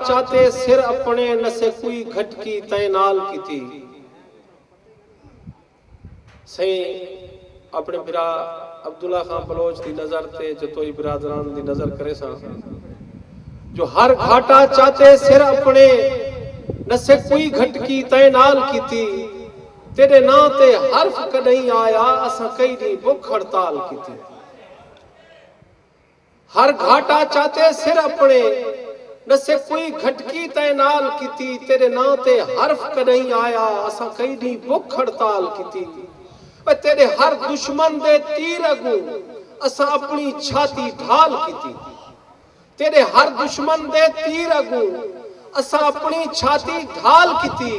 चाते सिर अपने नसे कोई घटकी तय नाल कीती। सही अपने बिरा अब्दुल्ला खान बलोच की नजर ते जतोई बिरादरान की नजर करे सा जो हर घाटा चाते सिर अपने नसे कोई घटकी तय नाल कीती। तेरे ना ते हर्फ कदई आया असा कई दी भुख हड़ताल कीती। हर घाटा चाते सिर अपने नसे कोई घटकी तय नाल कीती। तेरे ना ते हर्फ कदई आया असा कई दी भुख हड़ताल कीती। तेरे हर दुश्मन दे तीर अगू असा अपनी छाती ढाल कीती। तेरे हर दुश्मन दे तीर अगू असा अपनी छाती ढाल कीती।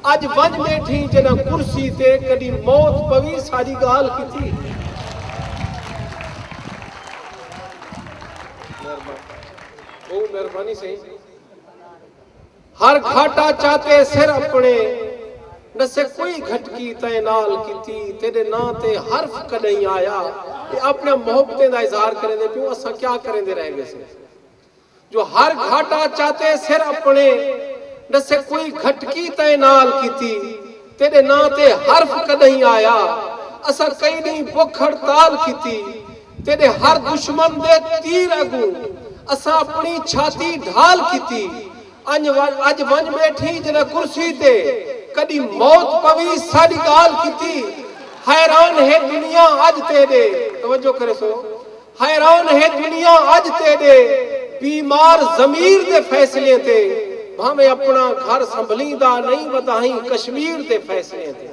अज वंज बैठी जना कुर्सी ते कदी मौत पवी सारी गाल कीती। मेहरबानी से हर घाटा चाहते सिर अपने नसे कोई घटकी तय नाल कीती। तेरे ना ते हर्फ कदई आया अपने मोहब्बतें दा इजहार करें दे पियो असा क्या करें दे रह गए से जो हर घाटा चाहते सिर अपने नसे कोई घटकी तय नाल कीती। तेरे ना ते हर्फ कदई आया असा कई नहीं भुख हड़ताल कीती। तेरे हर दुश्मन दे तीर अगू असा अपनी छाती ढाल कीती। अज वंज बैठी जना कुर्सी ते कदी मौत पवी साड़ी गाल कीती। हैरान है दुनिया अज तेरे तवज्जो करे सो हैरान है दुनिया अज तेरे बीमार जमीर दे फैसले ते भावे अपना घर संभलीदा नहीं वधाई कश्मीर दे फैसले ते।